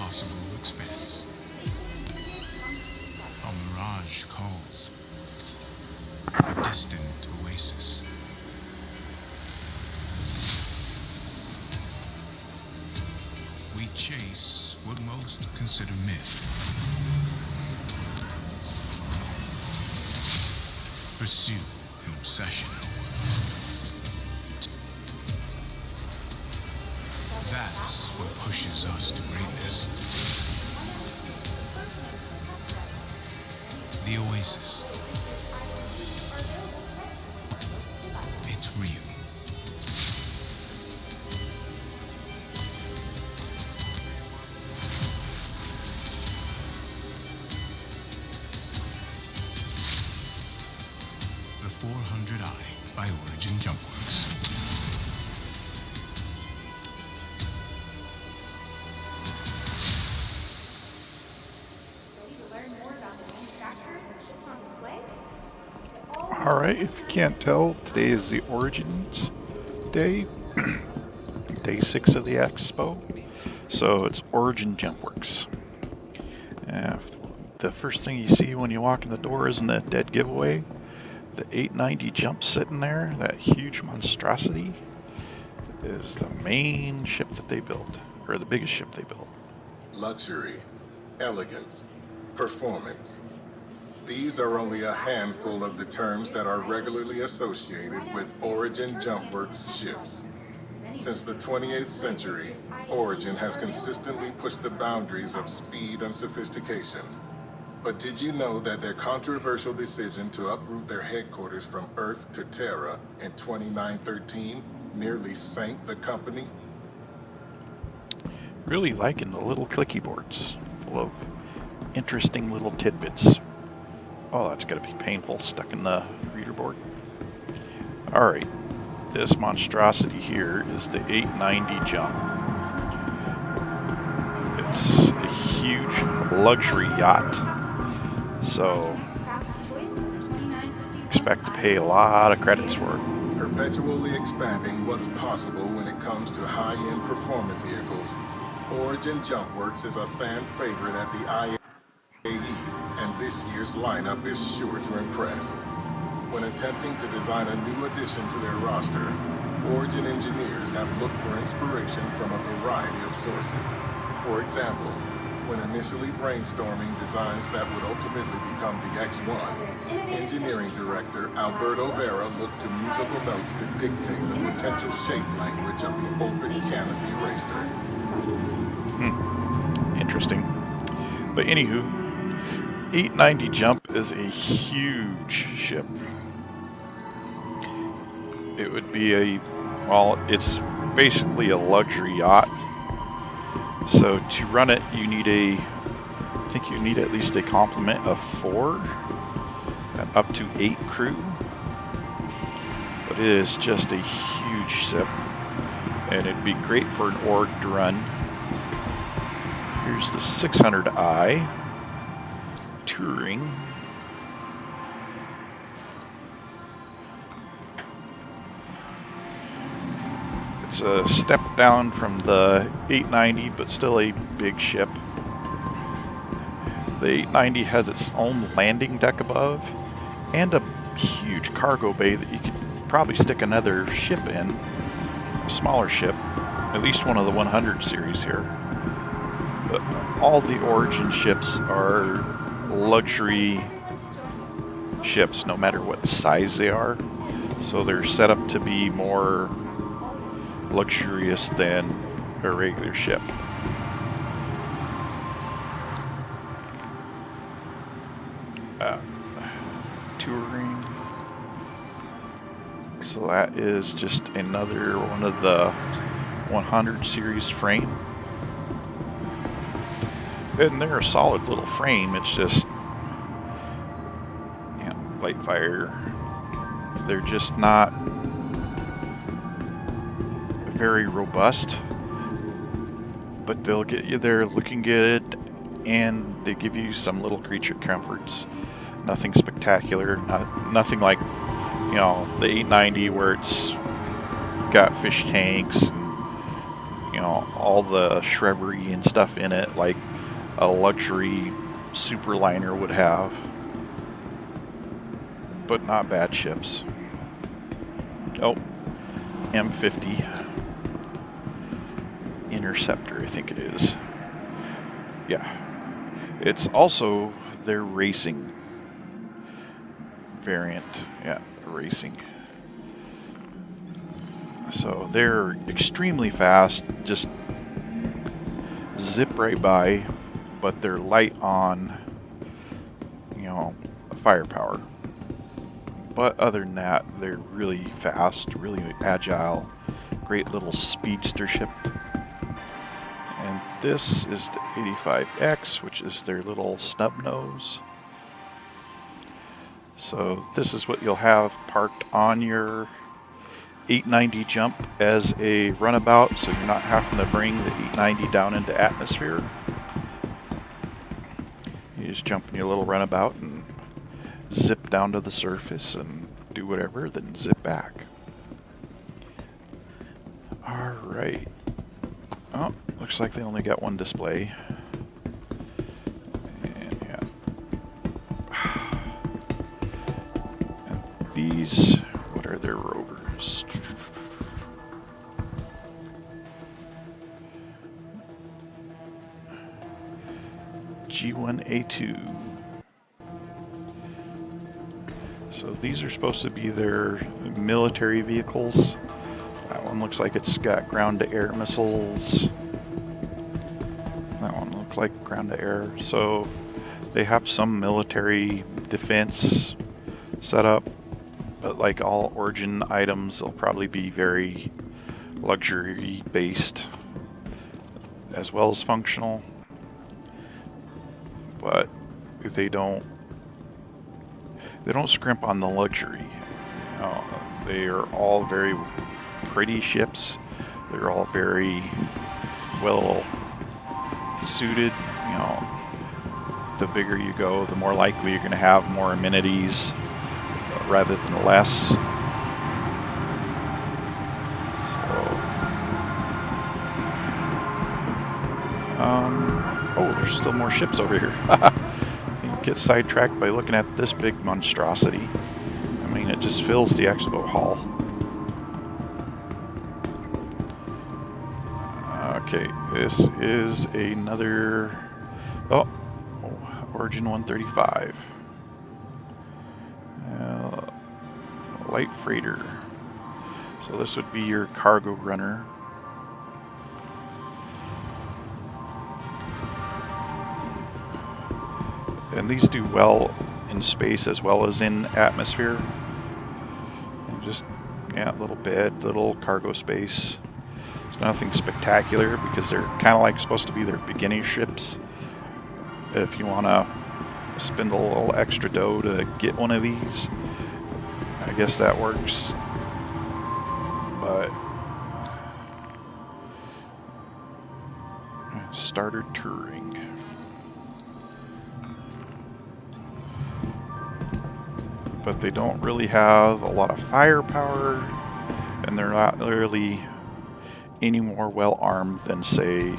impossible expanse. A mirage calls, a distant oasis. We chase what most consider myth. Pursue an obsession. That's what pushes us to greatness. The oasis. It's real. The 400i by Origin Jumpworks. Alright, if you can't tell, today is the Origins Day, Day 6 of the Expo, so it's Origin Jumpworks. The first thing you see when you walk in the door isn't that dead giveaway. The 890 Jump sitting there, that huge monstrosity, is the main ship that they built, or the biggest ship they built. Luxury, elegance, performance. These are only a handful of the terms that are regularly associated with Origin Jumpworks ships. Since the 28th century, Origin has consistently pushed the boundaries of speed and sophistication. But did you know that their controversial decision to uproot their headquarters from Earth to Terra in 2913 nearly sank the company? Really liking the little clicky boards, full of interesting little tidbits. Oh, that's gotta be painful, stuck in the reader board. Alright, this monstrosity here is the 890 Jump. It's a huge luxury yacht, so expect to pay a lot of credits for it. Perpetually expanding what's possible when it comes to high-end performance vehicles, Origin Jumpworks is a fan favorite at the IAE, and this year's lineup is sure to impress. When attempting to design a new addition to their roster, Origin engineers have looked for inspiration from a variety of sources. For example, when initially brainstorming designs that would ultimately become the X1, engineering director Alberto Vera looked to musical notes to dictate the potential shape language of the open canopy racer. Interesting. But anywho, 890 Jump is a huge ship. It would be it's basically a luxury yacht. So to run it, I think you need at least a complement of 4 and up to 8 crew. But it is just a huge ship, and it'd be great for an org to run. Here's the 600i touring. It's a step down from the 890, but still a big ship. The 890 has its own landing deck above and a huge cargo bay that you could probably stick another ship in, a smaller ship, at least one of the 100 series here. But all the Origin ships are luxury ships, no matter what size they are. So they're set up to be more luxurious than a regular ship. Touring. So that is just another one of the 100 series frame. And they're a solid little frame, it's just light fire. They're just not very robust, but they'll get you there looking good, and they give you some little creature comforts. Nothing spectacular, nothing like, the 890 where it's got fish tanks and, know, all the shrubbery and stuff in it like a luxury superliner would have. But not bad ships. Oh, M50 Interceptor, I think it is. Yeah. It's also their racing variant. Yeah, racing. So they're extremely fast, just zip right by, but they're light on, you know, firepower. But other than that, they're really fast, really agile, great little speedster ship. And this is the 85X, which is their little snub nose. So this is what you'll have parked on your 890 jump as a runabout, so you're not having to bring the 890 down into atmosphere. You just jump in your little runabout and zip down to the surface and do whatever, then zip back. Alright. Oh, looks like they only got one display. And yeah. And these, what are their rovers? G1A2. So these are supposed to be their military vehicles. That one looks like it's got ground-to-air missiles. That one looks like ground-to-air. So they have some military defense set up, but like all Origin items, they'll probably be very luxury-based as well as functional. But they don't scrimp on the luxury. They are all very pretty ships. They're all very well suited. You know, the bigger you go, the more likely you're going to have more amenities rather than less. Oh, there's still more ships over here. You get sidetracked by looking at this big monstrosity. I mean, it just fills the expo hall. Okay, this is another... Oh, Origin 135. Light freighter. So this would be your cargo runner. And these do well in space as well as in atmosphere. And just, yeah, little bed, little cargo space. It's nothing spectacular because they're kind of like supposed to be their beginning ships. If you want to spend a little extra dough to get one of these, I guess that works. But starter touring. But they don't really have a lot of firepower, and they're not really any more well armed than, say,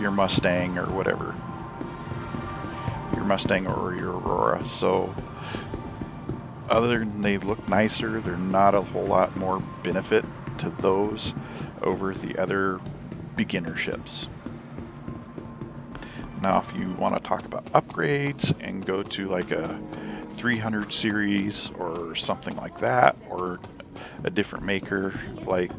your Mustang or whatever. Your Mustang or your Aurora. So other than they look nicer, they're not a whole lot more benefit to those over the other beginner ships. Now if you want to talk about upgrades and go to like a 300 series or something like that, or a different maker like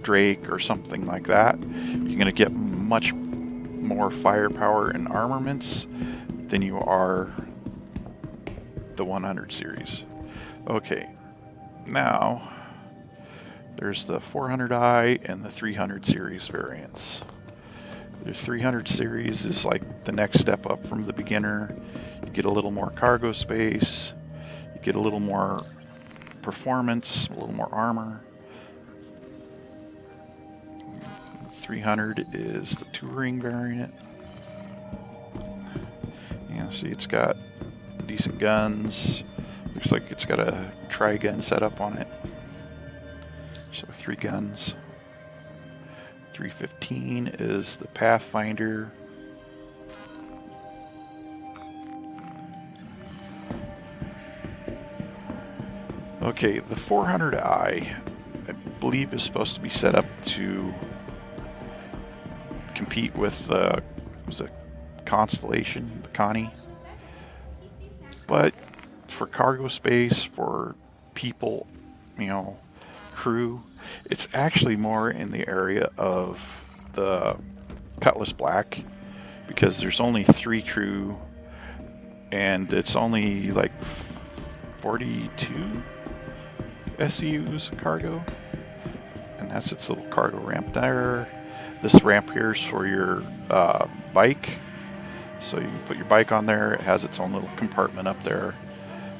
Drake or something like that, you're going to get much more firepower and armaments than you are the 100 series. Okay, now there's the 400i and the 300 series variants. The 300 series is like the next step up from the beginner. You get a little more cargo space, you get a little more performance, a little more armor. 300 is the touring variant. Yeah, see, it's got decent guns. Looks like it's got a tri-gun setup on it. So 3 guns. 315 is the Pathfinder. Okay, the 400i, I believe, is supposed to be set up to compete with the, was it Constellation, the Connie? But for cargo space, for people, you know, crew, it's actually more in the area of the Cutlass Black, because there's only 3 crew and it's only like 42 SCUs cargo, and that's its little cargo ramp there. This ramp here is for your bike, so you can put your bike on there. It has its own little compartment up there.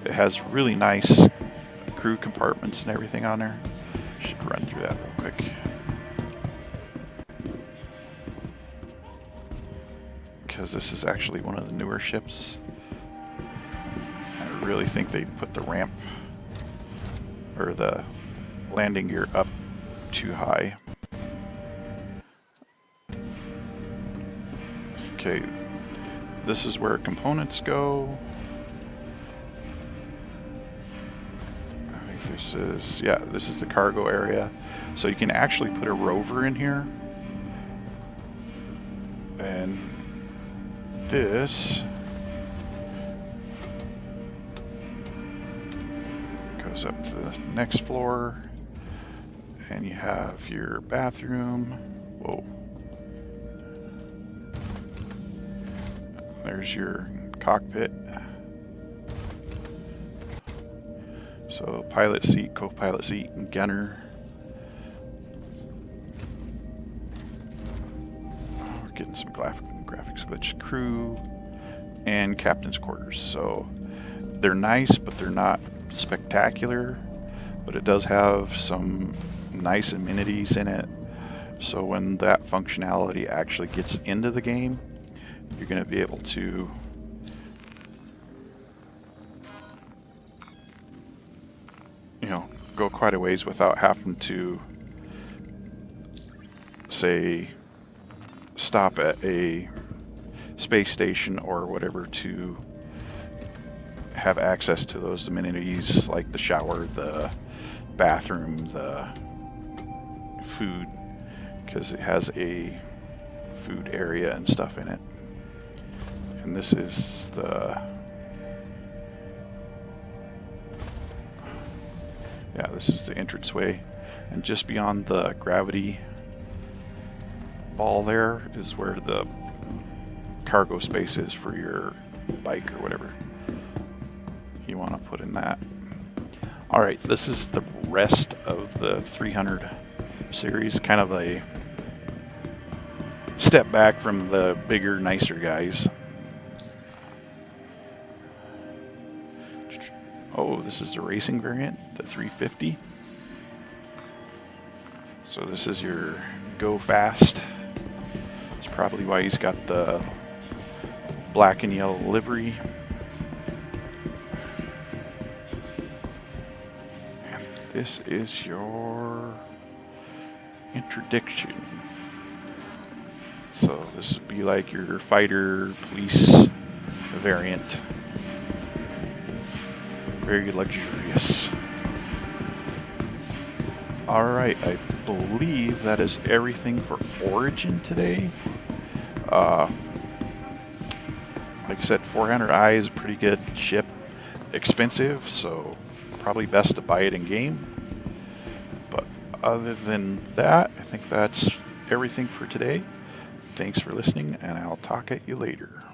It has really nice crew compartments and everything on there. Should run through that real quick. Because this is actually one of the newer ships. I really think they put the ramp or the landing gear up too high. Okay, this is where components go. I think this is, yeah, this is the cargo area. So you can actually put a rover in here. And this goes up to the next floor, and you have your bathroom. Whoa. There's your cockpit. So pilot seat, co-pilot seat, and gunner. We're getting some graphics glitch. Crew and captain's quarters. So they're nice, but they're not spectacular. But it does have some nice amenities in it. So when that functionality actually gets into the game, you're going to be able to go quite a ways without having to, say, stop at a space station or whatever to have access to those amenities like the shower, the bathroom, the food, because it has a food area and stuff in it. And this is the, yeah, this is the entranceway. And just beyond the gravity ball there is where the cargo space is for your bike or whatever you want to put in that. All right, this is the rest of the 300 series, kind of a step back from the bigger, nicer guys. Oh, this is the racing variant, the 350. So this is your go fast. That's probably why he's got the black and yellow livery. And this is your introduction. So this would be like your fighter police variant. Very luxurious. Alright, I believe that is everything for Origin today. Like I said, 400i is a pretty good ship. Expensive, so probably best to buy it in game. But other than that, I think that's everything for today. Thanks for listening, and I'll talk at you later.